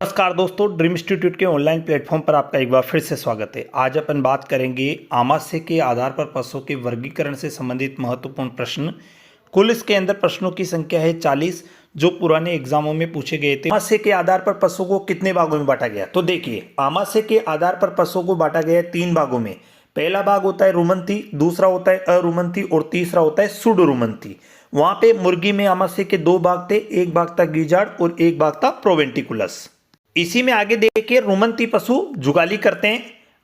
नमस्कार दोस्तों, dream institute के ऑनलाइन प्लेटफॉर्म पर आपका एक बार फिर से स्वागत है। आज अपन बात करेंगे आमाशय के आधार पर पशुओं के वर्गीकरण से संबंधित महत्वपूर्ण प्रश्न। कुल इसके अंदर प्रश्नों की संख्या है 40, जो पुराने एग्जामों में पूछे गए थे। आमाशय के आधार पर पशुओं को कितने भागों में बांटा गया, तो देखिए आमाशय के आधार पर पशुओं को बांटा गया है 3 भागों में। पहला भाग होता है रुमंती, दूसरा होता है अरुमंती और तीसरा होता है सुडोरुमंती। वहां पे मुर्गी में आमाशय के 2 भाग थे, एक भाग था गिजार्ड और एक भाग था प्रोवेंटिकुलस। इसी में आगे देखिए रुमंती पशु जुगाली करते हैं,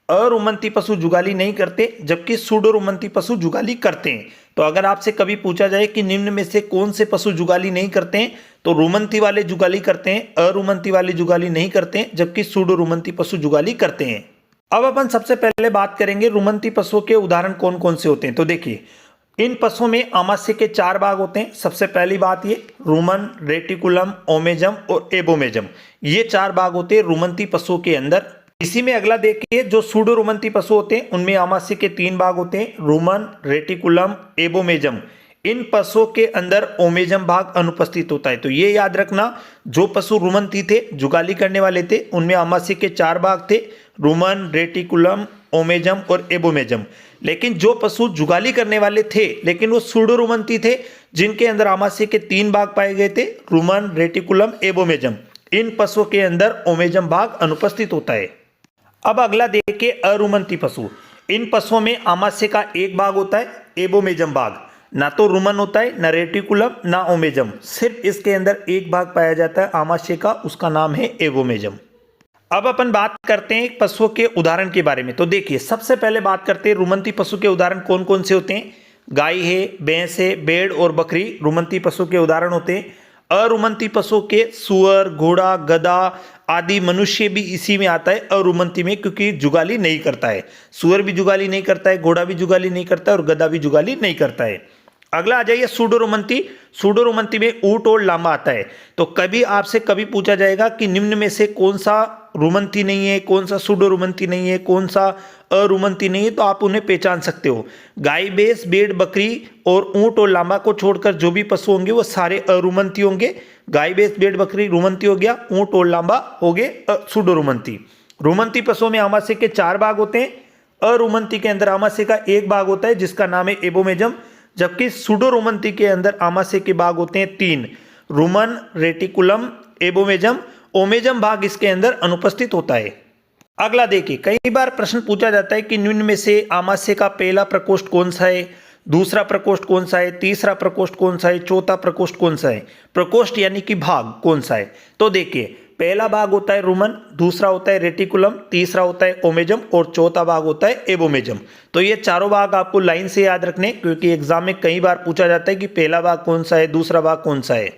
अरुमंती पशु जुगाली नहीं करते, जबकि सुडोरुमंती पशु जुगाली करते हैं। तो अगर आपसे कभी पूछा जाए कि निम्न में से कौन से पशु जुगाली नहीं करते हैं, तो रुमंती वाले जुगाली करते हैं, अरुमंती वाले जुगाली नहीं करते हैं, जबकि सुडोरुमंती पशु जुगाली करते हैं। अब अपन सबसे पहले बात करेंगे रुमंती पशुओं के उदाहरण कौन कौन से होते हैं। तो देखिए इन पशुओं में आमाशय के 4 भाग होते हैं। सबसे पहली बात ये रुमन, रेटिकुलम, ओमेजम और एबोमेजम, ये 4 भाग होते हैं रुमंती पशुओं के अंदर। इसी में अगला देखिए जो सूडोरुमंती पशु होते हैं उनमें आमाशय के 3 भाग होते हैं, रुमन, रेटिकुलम, एबोमेजम। इन पशुओं के अंदर ओमेजम भाग अनुपस्थित होता है। तो ये याद रखना, जो पशु रुमंती थे, जुगाली करने वाले थे, उनमें आमाशय के 4 भाग थे, रुमन, रेटिकुलम, ओमेजम और एबोमेजम। लेकिन जो पशु जुगाली करने वाले थे लेकिन वो सूडोरुमंती थे, जिनके अंदर आमाशय के 3 भाग पाए गए थे, रुमन, रेटिकुलम, एबोमेजम, इन पशुओं के अंदर ओमेजम भाग अनुपस्थित होता है। अब अगला देखिए अरुमंती पशु। इन पशुओं में आमाशय का 1 भाग होता है, एबोमेजम भाग। ना तो रुमन होता है, ना रेटिकुलम, ना ओमेजम, सिर्फ इसके अंदर 1 भाग पाया जाता है आमाशय का, उसका नाम है एबोमेजम। अब अपन बात करते हैं पशुओं के उदाहरण के बारे में। तो देखिए सबसे पहले बात करते हैं रुमंती पशु के उदाहरण कौन कौन से होते हैं। गाय है, भैंस है, भेड़ और बकरी रुमंती पशु के उदाहरण होते हैं। अरुमंती पशु के सुअर, घोड़ा, गधा आदि, मनुष्य भी इसी में आता है अरुमंती में, क्योंकि जुगाली नहीं करता है। सुअर भी जुगाली नहीं करता है, घोड़ा भी जुगाली नहीं करता है और गधा भी जुगाली नहीं करता है। अगला आ जाइए सूडोरुमंती। सूडोरुमंती में ऊंट और लामा आता है। तो कभी आपसे कभी पूछा जाएगा कि निम्न में से कौन सा रुमंती नहीं है, कौन सा सूडोरुमंती नहीं है, कौन सा अरुमंती नहीं है, तो आप उन्हें पहचान सकते हो। गाय, भैंस, भेड़, बकरी और ऊंट और लामा को छोड़कर जो भी पशु होंगे वो सारे अरुमंती होंगे। गाय, भैंस, भेड़, बकरी रुमंती हो गया, ऊंट और लामा हो गए सूडोरुमंती। रुमंती पशुओं में आमाशय के 4 भाग होते हैं। अरुमंती के अंदर आमाशय का 1 भाग होता है, जिसका नाम है एबोमेजम, जबकि सूडोरुमंती के अंदर आमाशय के भाग होते हैं 3, रुमन, रेटिकुलम, एबोमेजम। ओमेजम भाग इसके अंदर अनुपस्थित होता है। अगला देखिए कई बार प्रश्न पूछा जाता है कि निम्न में से आमाशय का पहला प्रकोष्ठ कौन सा है, दूसरा प्रकोष्ठ कौन सा है, तीसरा प्रकोष्ठ कौन सा है, चौथा प्रकोष्ठ कौन सा है। प्रकोष्ठ यानी कि भाग कौन सा है। तो देखिए पहला भाग होता है रुमन, दूसरा होता है रेटिकुलम, तीसरा होता है ओमेजम और चौथा भाग होता है एबोमेजम। तो ये चारों भाग आपको लाइन से याद रखने, क्योंकि एग्जाम में कई बार पूछा जाता है कि पहला भाग कौन सा है, दूसरा भाग कौन सा है।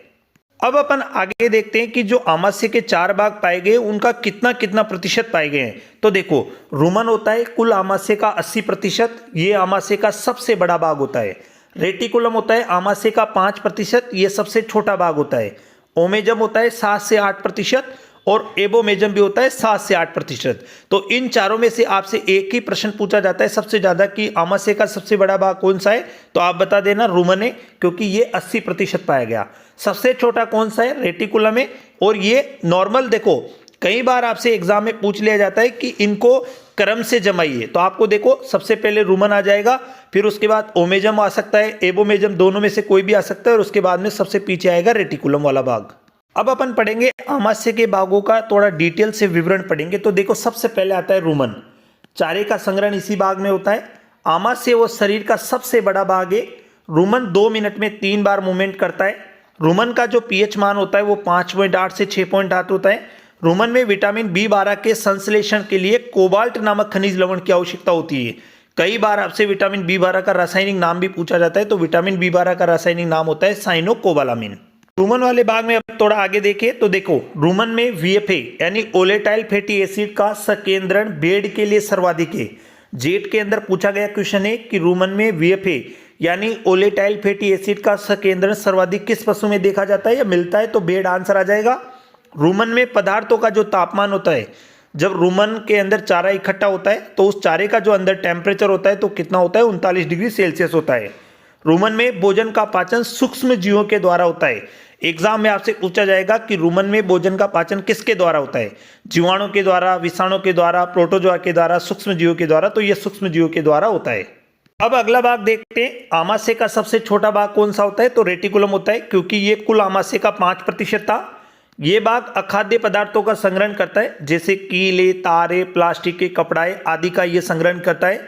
अब अपन आगे देखते हैं कि जो आमाशय के 4 भाग पाए गए उनका कितना कितना प्रतिशत पाए गए हैं। तो देखो रुमन होता है कुल आमाशय का 80%, ये आमाशय का सबसे बड़ा भाग होता है। रेटिकुलम होता है आमाशय का 5%, ये सबसे छोटा भाग होता है। ओमेजम होता है 7 से 8% और एबोमेजम भी होता है 7 से 8%। तो इन चारों में से आपसे एक ही प्रश्न पूछा जाता है सबसे ज्यादा कि आमाशय का सबसे बड़ा भाग कौन सा है, तो आप बता देना रुमन है, क्योंकि ये 80% पाया गया। सबसे छोटा कौन सा है, रेटिकुलम है। और ये नॉर्मल देखो कई बार आपसे एग्जाम में पूछ लिया जाता है कि इनको क्रम से जमाइए, तो आपको देखो सबसे पहले रुमन आ जाएगा, फिर उसके बाद ओमेजम आ सकता है, एबोमेजम, दोनों में से कोई भी आ सकता है, और उसके बाद में सबसे पीछे आएगा रेटिकुलम वाला भाग। अब अपन पढ़ेंगे आमाशय के भागों का थोड़ा डिटेल से विवरण पढ़ेंगे। तो देखो सबसे पहले आता है रुमन। चारे का संग्रहण इसी भाग में होता है। आमाशय वो शरीर का सबसे बड़ा भाग है। रुमन 2 मिनट में 3 बार मूवमेंट करता है। रुमन का जो पीएच मान होता है वो 5.8 से 6.8 होता है। रुमन में विटामिन B12 के संश्लेषण के लिए कोबाल्ट नामक खनिज लवण की आवश्यकता होती है। कई बार आपसे विटामिन B12 का रासायनिक नाम भी पूछा जाता है। तो विटामिन B12 का रासायनिक नाम होता है साइनोकोबालामिन। रुमन वाले भाग में अब थोड़ा आगे देखें तो देखो रुमन में VFA यानी ओलेटाइल फैटी एसिड का संकेंद्रण भेड़ के लिए सर्वाधिक है। जेट के अंदर पूछा गया क्वेश्चन है कि रुमन में VFA यानी ओलेटाइल फैटी एसिड का संकेंद्रण सर्वाधिक किस पशु में देखा जाता है या मिलता है, तो भेड़ आंसर आ जाएगा। रुमन में पदार्थों का जो तापमान होता है, जब रुमन के अंदर चारा इकट्ठा होता है तो उस चारे का जो अंदर टेम्परेचर होता है तो कितना होता है, 39 डिग्री सेल्सियस होता है। रुमन में भोजन का पाचन सूक्ष्म जीवों के द्वारा होता है। एग्जाम में आपसे पूछा जाएगा कि रुमन में भोजन का पाचन किसके द्वारा होता है, जीवाणु के द्वारा, विषाणु के द्वारा, प्रोटोजोआ के द्वारा, सूक्ष्म जीवों के द्वारा। तो यह सूक्ष्म जीवों के द्वारा होता है। अब अगला भाग देखते हैं, आमाशय का सबसे छोटा भाग कौन सा होता है, तो रेटिकुलम होता है, क्योंकि ये कुल आमाशय का 5% था। ये भाग अखाद्य पदार्थों का संग्रहण करता है, जैसे कीले, तारे, प्लास्टिक के कपड़े आदि का ये संग्रहण करता है।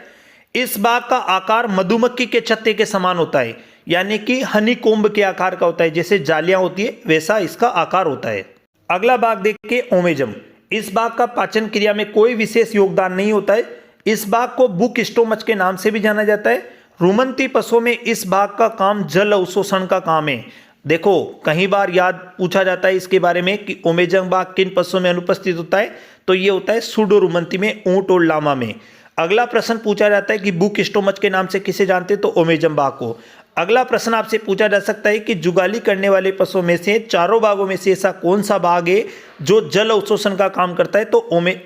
इस भाग का आकार मधुमक्खी के छत्ते के समान होता है, यानी कि हनी कोम्ब के आकार का होता है, जैसे जालियां होती है वैसा इसका आकार होता है। अगला भाग देखिए ओमेजम। इस भाग का पाचन क्रिया में कोई विशेष योगदान नहीं होता है। इस भाग को बुक स्टोमच के नाम से भी जाना जाता है। रुमंती पशुओं में इस भाग का काम जल अवशोषण का काम है। देखो कई बार याद पूछा जाता है इसके बारे में कि ओमेजम भाग किन पशुओं में अनुपस्थित होता है, तो ये होता है सूडोरुमंती में, ऊंट और लामा में। अगला प्रश्न पूछा जाता है कि बुक स्टोमच के नाम से किसे जानते हैं, तो ओमेजम भाग को। अगला प्रश्न आपसे पूछा जा सकता है कि जुगाली करने वाले पशुओं में से चारों भागों में से ऐसा कौन सा भाग है जो जल अवशोषण का काम करता है, तो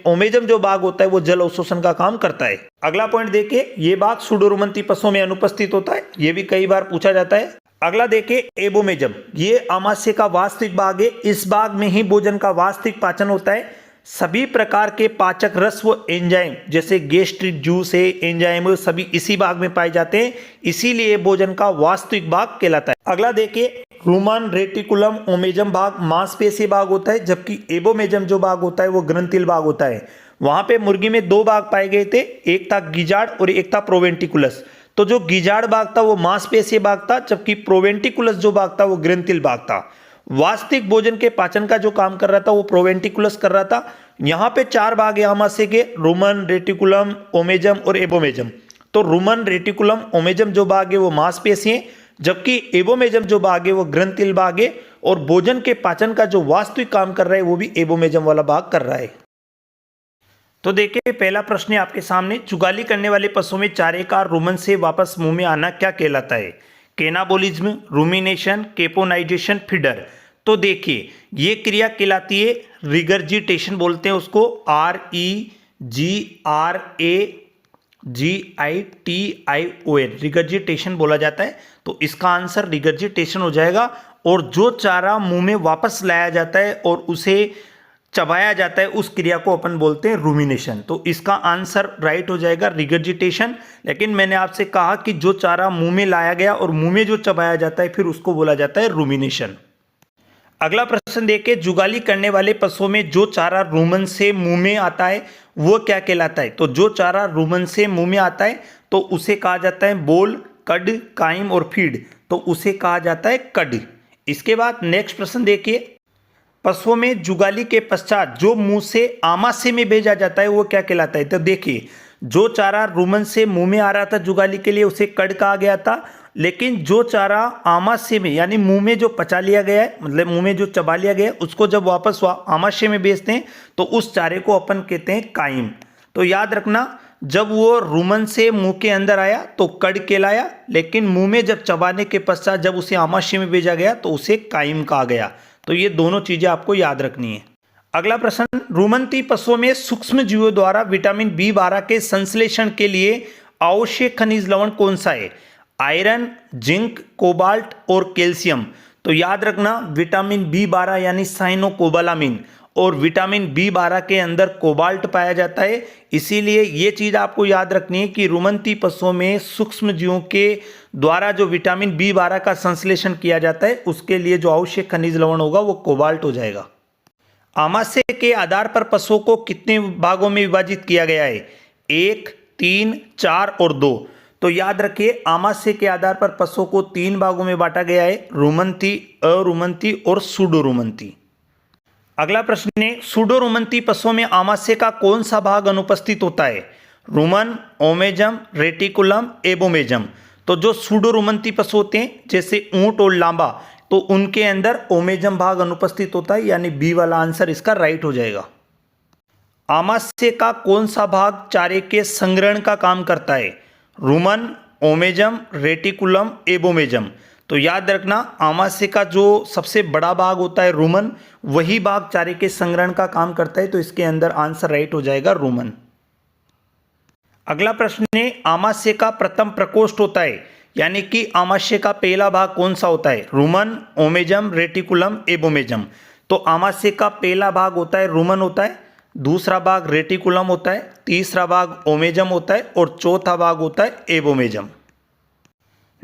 ओमेजम जो भाग होता है वो जल अवशोषण का काम करता है। अगला पॉइंट देखिए, ये भाग सूडोरुमंती पशुओं में अनुपस्थित होता है, ये भी कई बार पूछा जाता है। अगला देखिए एबोमेजम। ये आमाशय का वास्तविक भाग है। इस भाग में ही भोजन का वास्तविक पाचन होता है। सभी प्रकार के पाचक रस व एंजाइम, जैसे गैस्ट्रिक जूस है, एंजाइम, सभी इसी भाग में पाए जाते हैं, इसीलिए भोजन का वास्तविक भाग कहलाता है। अगला देखिए, रुमन, रेटिकुलम, ओमेजम भाग मांसपेशी भाग होता है, जबकि एबोमेजम जो भाग होता है वो ग्रंथिल भाग होता है। वहां पे मुर्गी में 2 भाग पाए गए थे, एक था गिजार्ड और एक था प्रोवेंटिकुलस। तो जो गिजार्ड भाग था वो मांसपेशी भाग था, जबकि प्रोवेंटिकुलस जो भाग था वो ग्रंथिल भाग था। वास्तविक भोजन के पाचन का जो काम कर रहा था वो प्रोवेंटिकुलस कर रहा था। यहाँ पे 4 भाग है आमाशय के, रुमन, रेटिकुलम, ओमेजम और एबोमेजम। तो रुमन, रेटिकुलम, ओमेजम जो भाग है वो मांसपेशी है, जबकि एबोमेजम जो भाग है वो ग्रंथिल भाग है, और भोजन के पाचन का जो वास्तविक काम कर रहा है वो भी एबोमेजम वाला भाग कर रहा है। तो देखिए पहला प्रश्न है आपके सामने, जुगाली करने वाले पशुओं में चारे का रुमन से वापस मुंह में आना क्या कहलाता है, कैनाबोलिज्म, रूमिनेशन, केपोनाइजेशन, फीडर। तो देखिए ये क्रिया कहलाती है रिगर्जिटेशन, बोलते हैं उसको, REGRAGITION, रिगर्जिटेशन बोला जाता है। तो इसका आंसर रिगर्जिटेशन हो जाएगा। और जो चारा मुंह में वापस लाया जाता है और उसे चबाया जाता है उस क्रिया को अपन बोलते हैं रूमिनेशन। तो इसका आंसर राइट हो जाएगा रिगर्जिटेशन। लेकिन मैंने आपसे कहा कि जो चारा मुंह में लाया गया और मुंह में जो चबाया जाता है फिर उसको बोला जाता है रूमिनेशन। अगला प्रश्न देखिए, जुगाली करने वाले पशुओं में जो चारा रुमन से मुंह में आता है वो क्या कहलाता है, तो जो चारा रुमन से मुंह में आता है तो उसे कहा जाता है बोल, कड, काइम और फीड। तो उसे कहा जाता है कड। इसके बाद नेक्स्ट प्रश्न देखिए, पशुओं में जुगाली के पश्चात जो मुंह से आमाशय में भेजा जाता है वो क्या कहलाता है। तो देखिए जो चारा रुमन से मुंह में आ रहा था जुगाली के लिए उसे कड कहा गया था, लेकिन जो चारा आमाशय में यानी मुंह में जो पचा लिया गया है, मतलब मुंह में जो चबा लिया गया है, उसको जब वापस आमाशय में भेजते हैं तो उस चारे को अपन कहते हैं काइम। तो याद रखना, जब वो रुमन से मुंह के अंदर आया तो कड कहलाया, लेकिन मुंह में जब चबाने के पश्चात जब उसे आमाशय में भेजा गया तो उसे काइम कहा गया। तो ये दोनों चीजें आपको याद रखनी है। अगला प्रश्न, रुमंती पशुओं में सूक्ष्म जीवों द्वारा विटामिन B12 के संश्लेषण के लिए आवश्यक खनिज लवण कौन सा है, आयरन, जिंक, कोबाल्ट और कैल्शियम। तो याद रखना विटामिन B12 यानी साइनोकोबालामिन, और विटामिन B12 के अंदर कोबाल्ट पाया जाता है। इसीलिए ये चीज आपको याद रखनी है कि रुमंती पशुओं में सूक्ष्म जीवों के द्वारा जो विटामिन B12 का संश्लेषण किया जाता है उसके लिए जो आवश्यक खनिज लवण होगा वो कोबाल्ट हो जाएगा। आमाशय के आधार पर पशुओं को कितने भागों में विभाजित किया गया है, 1, 3, 4 और 2। तो याद रखिए आमाशय के आधार पर पशुओं को 3 भागों में बांटा गया है, रुमंती, अरुमंती और सूडोरुमंती। अगला प्रश्न है, सूडोरुमंती पशुओं में आमाशय का कौन सा भाग अनुपस्थित होता है, रुमन, ओमेजम, रेटिकुलम, एबोमेजम। तो जो सूडोरुमंती पशु होते हैं जैसे ऊंट और लांबा, तो उनके अंदर ओमेजम भाग अनुपस्थित होता है, यानी बी वाला आंसर इसका राइट हो जाएगा। आमाशय का कौन सा भाग चारे के संग्रहण का काम करता है, रुमन, ओमेजम, रेटिकुलम, एबोमेजम। तो याद रखना आमाशय का जो सबसे बड़ा भाग होता है रुमन, वही भाग चारे के संग्रहण का काम करता है। तो इसके अंदर आंसर राइट हो जाएगा रुमन। अगला प्रश्न है, आमाशय का प्रथम प्रकोष्ठ होता है यानी कि आमाशय का पहला भाग कौन सा होता है? Ruman, omasum, reticulum, एबोमेजम। तो आमाशय का पहला भाग होता है रुमन होता है, दूसरा भाग रेटिकुलम होता है, तीसरा भाग ओमेजम होता है और चौथा भाग होता है एबोमेजम।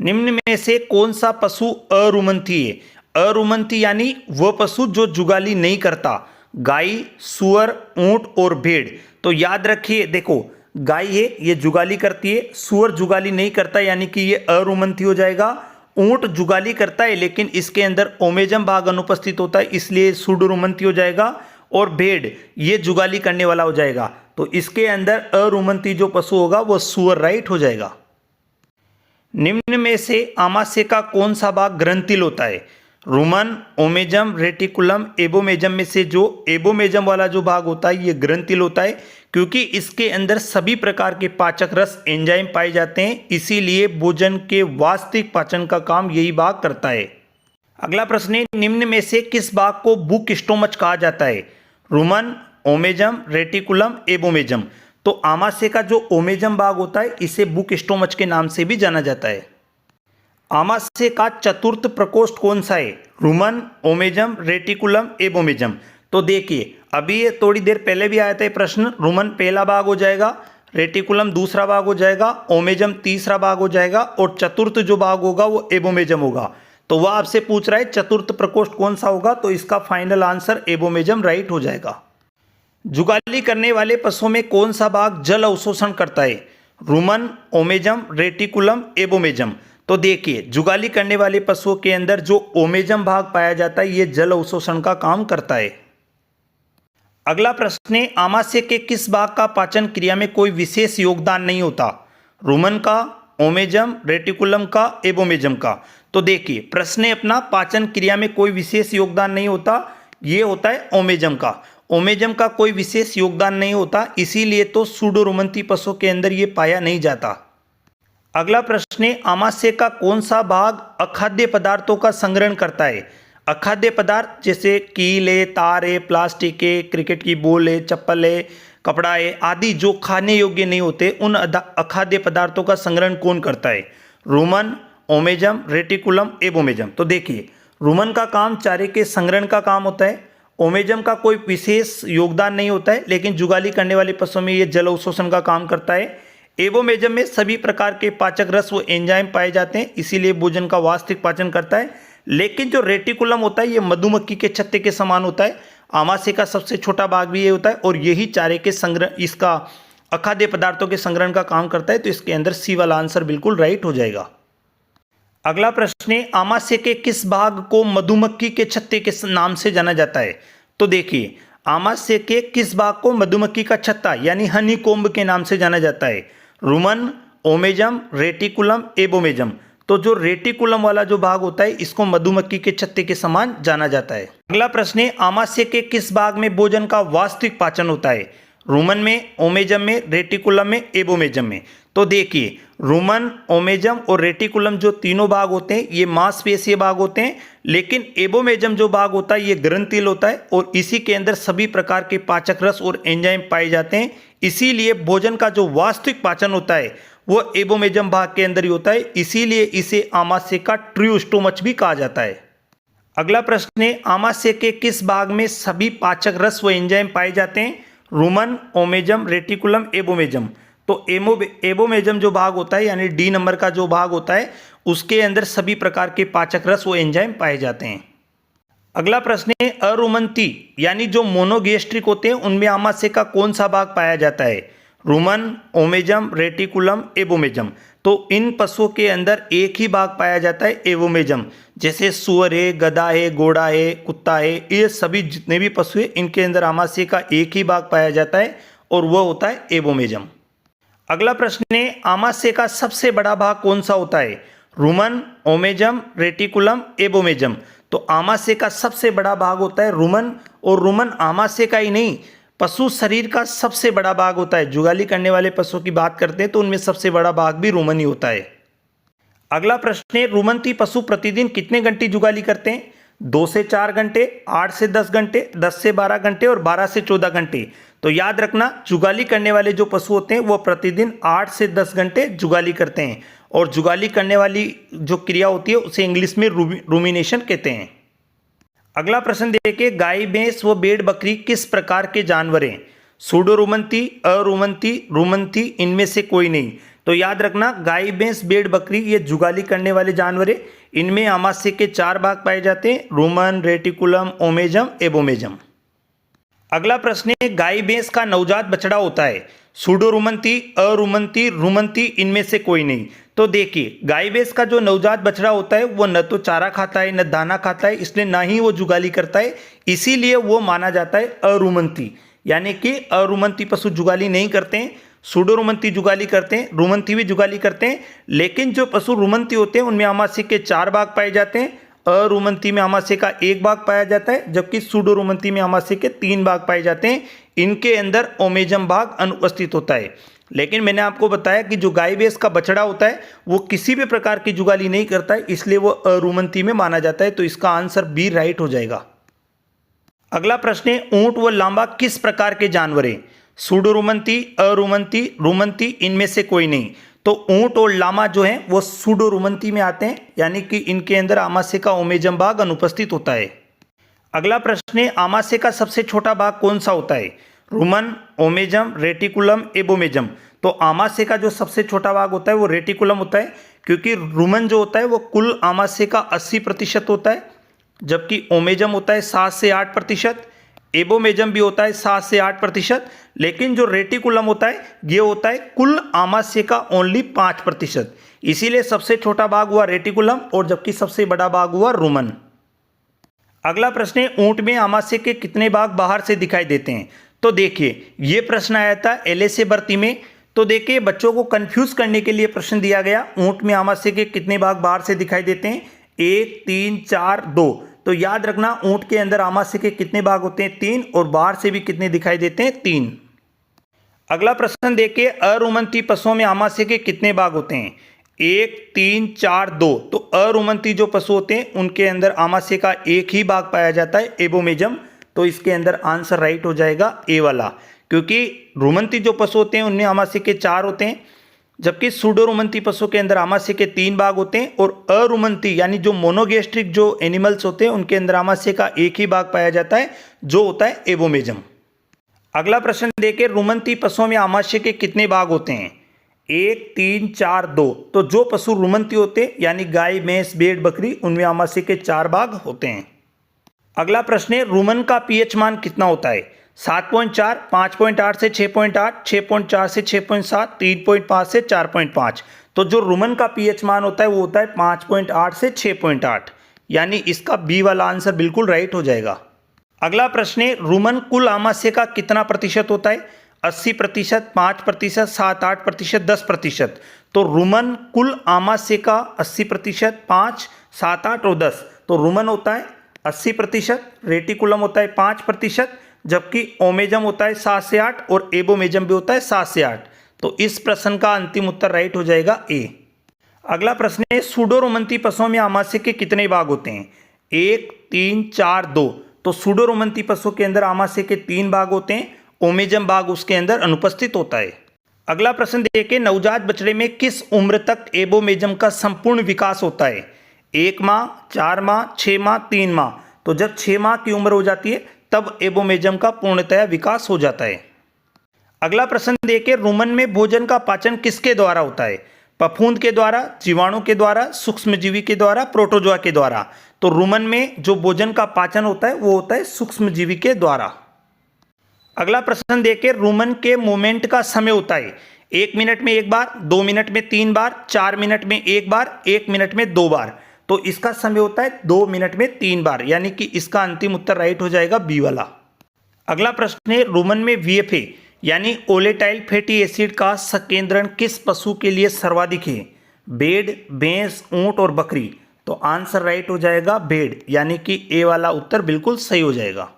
निम्न में से कौन सा पशु अरुमंथी है? अरुमंथी यानी वह पशु जो जुगाली नहीं करता। गाय, सुअर, ऊंट और भेड़। तो याद रखिए, देखो गाय है ये जुगाली करती है, सुअर जुगाली नहीं करता यानी कि ये अरुमंथी हो जाएगा। ऊंट जुगाली करता है लेकिन इसके अंदर ओमेजम भाग अनुपस्थित होता है इसलिए सुडोरुमंथी हो जाएगा। और भेड़ ये जुगाली करने वाला हो जाएगा। तो इसके अंदर अरुमंथी जो पशु होगा वो सुअर राइट हो जाएगा। निम्न में से आमाशय का कौन सा भाग ग्रंथिल होता है? रुमन, ओमेजम, रेटिकुलम, एबोमेजम में से जो एबोमेजम वाला जो भाग होता है ये ग्रंथिल होता है क्योंकि इसके अंदर सभी प्रकार के पाचक रस एंजाइम पाए जाते हैं, इसीलिए भोजन के वास्तविक पाचन का काम यही भाग करता है। अगला प्रश्न है, निम्न में से किस भाग को बुक स्टोमच कहा जाता है? Ruman, omasum, reticulum, एबोमेजम। तो आमाशय का जो ओमेजम भाग होता है इसे बुक स्टोमच के नाम से भी जाना जाता है। आमाशय का चतुर्थ प्रकोष्ठ कौन सा है? Ruman, omasum, reticulum, एबोमेजम। तो देखिए अभी ये थोड़ी देर पहले भी आया था ये प्रश्न। रुमन पहला भाग हो जाएगा, रेटिकुलम दूसरा भाग हो जाएगा, ओमेजम तीसरा भाग हो जाएगा और चतुर्थ जो भाग होगा वो एबोमेजम होगा। तो वह आपसे पूछ रहा है चतुर्थ प्रकोष्ठ कौन सा होगा, तो इसका फाइनल आंसर एबोमेजम राइट हो जाएगा। जुगाली करने वाले पशुओं में कौन सा भाग जल अवशोषण करता है? Ruman, omasum, reticulum, एबोमेजम। तो देखिए जुगाली करने वाले पशुओं के अंदर जो ओमेजम भाग पाया जाता है ये जल अवशोषण का काम करता है। अगला प्रश्न है, आमाशय के किस भाग का पाचन क्रिया में कोई विशेष योगदान नहीं होता? रुमन का, ओमेजम, रेटिकुलम का, एबोमेजम का। तो देखिए प्रश्न है अपना पाचन क्रिया में कोई विशेष योगदान नहीं होता, ये होता है ओमेजम का। ओमेजम का कोई विशेष योगदान नहीं होता इसीलिए तो सुडोरुमंथी पशुओं के अंदर ये पाया नहीं जाता। अगला प्रश्न है, आमाशय का कौन सा भाग अखाद्य पदार्थों का संग्रहण करता है? अखाद्य पदार्थ जैसे कील है, तार है, प्लास्टिक है, क्रिकेट की बॉल है, चप्पल है, कपड़ा है आदि जो खाने योग्य नहीं होते उन अखाद्य पदार्थों का संग्रहण कौन करता है? Ruman, omasum, reticulum, एबोमेजम। तो देखिए रुमन का काम चारे के संग्रहण का काम होता है, ओमेजम का कोई विशेष योगदान नहीं होता है लेकिन जुगाली करने वाले पशुओं में ये जल अवशोषण का काम करता है। एबोमेजम में सभी प्रकार के पाचक रस व एंजाइम पाए जाते हैं इसीलिए भोजन का वास्तविक पाचन करता है। लेकिन जो रेटिकुलम होता है ये मधुमक्खी के छत्ते के समान होता है, आमाशय का सबसे छोटा भाग भी ये होता है और यही चारे के संग्रह इसका अखाद्य पदार्थों के संग्रहण का काम करता है। तो इसके अंदर सी वाला आंसर बिल्कुल राइट हो जाएगा। अगला प्रश्न है, आमाशय के किस भाग को मधुमक्खी के छत्ते के नाम से जाना जाता है? तो देखिए आमाशय के किस भाग को मधुमक्खी का छत्ता यानी हनी कोम्ब के नाम से जाना जाता है? Ruman, omasum, reticulum, एबोमेजम। तो जो रेटिकुलम वाला जो भाग होता है इसको मधुमक्खी के छत्ते के समान जाना जाता है। अगला प्रश्न है, आमाशय के किस भाग में भोजन का वास्तविक पाचन होता है? रुमन में, ओमेजम में, रेटिकुलम में, एबोमेजम में। तो देखिए रुमन, ओमेजम और रेटिकुलम जो तीनों भाग होते हैं ये मांसपेशीय भाग होते हैं, लेकिन एबोमेजम जो भाग होता है ये ग्रंथिल होता है और इसी के अंदर सभी प्रकार के पाचक रस और एंजाइम पाए जाते हैं। इसीलिए भोजन का जो वास्तविक पाचन होता है वो एबोमेजम भाग के अंदर ही होता है, इसीलिए इसे आमाशय का ट्रू स्टोमच भी कहा जाता है। अगला प्रश्न है, आमाशय के किस भाग में सभी पाचक रस व एंजाइम पाए जाते हैं? Ruman, omasum, reticulum, एबोमेजम। तो एबोमेजम जो भाग होता है यानी डी नंबर का जो भाग होता है उसके अंदर सभी प्रकार के पाचक रस व एंजाइम पाए जाते हैं। अगला प्रश्न है, अरुमंथी यानी जो मोनोगेस्ट्रिक होते हैं उनमें आमाशय का कौन सा भाग पाया जाता है? Ruman, omasum, reticulum, एबोमेजम। तो इन पशुओं के अंदर एक ही भाग पाया जाता है एबोमेजम, जैसे सुअर है, गधा है, घोड़ा है, कुत्ता है, ये सभी जितने भी पशु हैं इनके अंदर आमाशय का एक ही भाग पाया जाता है और वह होता है एबोमेजम। अगला प्रश्न है, आमाशय का सबसे बड़ा भाग कौन सा होता है? Ruman, omasum, reticulum, एबोमेजम। तो आमाशय का सबसे बड़ा भाग होता है रुमन, और रुमन आमाशय का ही नहीं पशु शरीर का सबसे बड़ा भाग होता है। जुगाली करने वाले पशुओं की बात करते हैं तो उनमें सबसे बड़ा भाग भी रुमन ही होता है। अगला प्रश्न है, रुमंथी पशु प्रतिदिन कितने घंटे जुगाली करते हैं? 2 से 4 घंटे, 8 से 10 घंटे, 10 से 12 घंटे और 12 से 14 घंटे। तो याद रखना जुगाली करने वाले जो पशु होते हैं वो प्रतिदिन 8 से 10 घंटे जुगाली करते हैं और जुगाली करने वाली जो क्रिया होती है उसे इंग्लिश में रूमिनेशन कहते हैं। अगला प्रश्न देखिए, गाय भैंस व भेड़ बकरी किस प्रकार के जानवर हैं? सूडो रुमंती, अरुमंती, रुमंती, इनमें से कोई नहीं। तो याद रखना, गाय भैंस भेड़ बकरी ये जुगाली करने वाले जानवर है। इनमें आमाशय के 4 भाग पाए जाते हैं, रुमन, रेटिकुलम, ओमेजम, एबोमेजम। अगला प्रश्न है, गाय भैंस का नवजात बछड़ा होता है, सूडो रुमंती, अरुमंती, रुमंती, इनमें से कोई नहीं। तो देखिए, गाय भैंस का जो नवजात बछड़ा होता है वो न तो चारा खाता है न दाना खाता है, इसलिए ना ही वो जुगाली करता है, इसीलिए वो माना जाता है अरुमंती। यानी कि अरुमंती पशु जुगाली नहीं करते हैं, सूडो रुमंती जुगाली करते हैं, रुमंती भी जुगाली करते हैं। लेकिन जो पशु रुमंती होते हैं उनमें आमाशय के 4 भाग पाए जाते हैं, अरुमंती में आमाशय का 1 भाग पाया जाता है, जबकि सूडो रुमंती में आमाशय के 3 भाग पाए जाते हैं। इनके अंदर ओमेजम भाग अनुपस्थित होता है। लेकिन मैंने आपको बताया कि जो गाय भैंस का बछड़ा होता है वो किसी भी प्रकार की जुगाली नहीं करता है, इसलिए वो अरुमंती में माना जाता है। तो इसका आंसर बी राइट हो जाएगा। अगला प्रश्न है, ऊंट व लांबा किस प्रकार के जानवर हैं? सूडो रुमंती, अरुमंती, रुमंती, इनमें से कोई नहीं। तो ऊंट और लामा जो है वो सूडो रुमंती में आते हैं, यानी कि इनके अंदर आमाशय का ओमेजम भाग अनुपस्थित होता है। अगला प्रश्न है, आमाशय का सबसे छोटा भाग कौन सा होता है? Ruman, omasum, reticulum, एबोमेजम। तो आमाशय का जो सबसे छोटा भाग होता है वो रेटिकुलम होता है, क्योंकि रुमन जो होता है वो कुल आमाशय का 80% होता है, जबकि ओमेजम होता है 7 से 8%, एबोमेजम भी होता है 7 से 8%, लेकिन जो रेटिकुलम होता है ये होता है कुल आमाशय का ओनली 5%। इसीलिए सबसे छोटा भाग हुआ रेटिकुलम और जबकि सबसे बड़ा भाग हुआ रुमन। अगला प्रश्न है, ऊंट में आमाशय के कितने भाग बाहर से दिखाई देते हैं? तो देखिए, ये प्रश्न आया था LSA भर्ती में। तो देखिए, बच्चों को कंफ्यूज करने के लिए प्रश्न दिया गया, ऊंट में आमाशय के कितने भाग बाहर से दिखाई देते हैं? 1, 3, 4, 2। तो याद रखना, ऊंट के अंदर आमाशय के कितने भाग होते हैं? 3, और बाहर से भी कितने दिखाई देते हैं? 3। अगला प्रश्न देखिए, अरुमंती पशुओं में आमाशय के कितने भाग होते हैं? 1, 3, 4, 2। तो अरुमंती जो पशु होते हैं उनके अंदर आमाशय का 1 ही भाग पाया जाता है, एबोमेजम। तो इसके अंदर आंसर राइट हो जाएगा ए वाला, क्योंकि रुमंती जो पशु होते हैं उनमें आमाशय के 4 होते हैं, जबकि सूडो रुमंती पशु के अंदर आमाशय के 3 भाग होते हैं, और अरुमंती यानी जो मोनोगैस्ट्रिक जो एनिमल्स होते हैं उनके अंदर आमाशय का 1 ही भाग पाया जाता है, जो होता है एबोमेजम। अगला प्रश्न देखिए, रुमंती पशुओं में आमाशय के कितने भाग होते हैं? 1, 3, 4, 2। तो जो पशु रुमंती होते हैं यानी गाय, भैंस, भेड़, बकरी, उनमें आमाशय के 4 भाग होते हैं। अगला प्रश्न है, रुमन का पीएच मान कितना होता है? 7.4, 5.8 से 6.8, 6.4 से 6.7, 3.5 से 4.5। तो जो रुमन का पीएच मान होता है वो होता है 5.8 से 6.8, यानी इसका बी वाला आंसर बिल्कुल राइट हो जाएगा। अगला प्रश्न है, रुमन कुल आमाशय का कितना प्रतिशत होता है? 80%, 5%, 7-8%, 10%। तो रुमन कुल आमाशय का 80%, 5, 7, 8 और 10। तो रुमन होता है 80%, रेटिकुलम होता है 5%, जबकि ओमेजम होता है 7 से 8 और एबोमेजम भी होता है 7 से 8। तो इस प्रश्न का अंतिम उत्तर राइट हो जाएगा ए। अगला प्रश्न है, सूडो रुमंती पशुओं में आमाशय के कितने भाग होते हैं? 1, 3, 4, 2। तो सूडो रुमंती पशु के अंदर आमाशय के 3 भाग होते हैं, ओमेजम भाग उसके अंदर अनुपस्थित होता है। अगला प्रश्न देखिए, नवजात बछड़े में किस उम्र तक एबोमेजम का संपूर्ण विकास होता है? 1 माह, 4 माह, 6 माह, 3 माह। तो जब 6 माह की उम्र हो जाती है तब एबोमेजम का पूर्णतया विकास हो जाता है। अगला प्रश्न देखिए, रुमन में भोजन का पाचन किसके द्वारा होता है? फफूंद के द्वारा, जीवाणु के द्वारा, सूक्ष्मजीवी के द्वारा, प्रोटोजोआ के द्वारा। तो रुमन में जो भोजन का पाचन होता है वो होता है सूक्ष्मजीवी के द्वारा। अगला प्रश्न देखिए, रुमन के मूवमेंट का समय होता है 1 मिनट में 1 बार, 2 मिनट में 3 बार, 4 मिनट में 1 बार, 1 मिनट में 2 बार। तो इसका समय होता है 2 मिनट में 3 बार, यानी कि इसका अंतिम उत्तर राइट हो जाएगा बी वाला। अगला प्रश्न है, रुमन में VFA यानी ओलेटाइल फैटी एसिड का संकेंद्रण किस पशु के लिए सर्वाधिक है? भेड़, भैंस, ऊंट और बकरी। तो आंसर राइट हो जाएगा भेड़, यानी कि ए वाला उत्तर बिल्कुल सही हो जाएगा।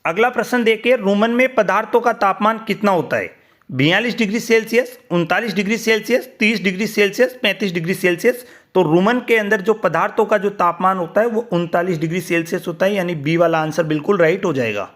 अगला प्रश्न देखिए, रुमन में पदार्थों का तापमान कितना होता है? 42 degree Celsius, 39 degree Celsius, 30 degree Celsius, 35 degree Celsius. तो रुमन के अंदर जो पदार्थों का जो तापमान होता है वो 39 डिग्री सेल्सियस होता है, यानी बी वाला आंसर बिल्कुल राइट हो जाएगा।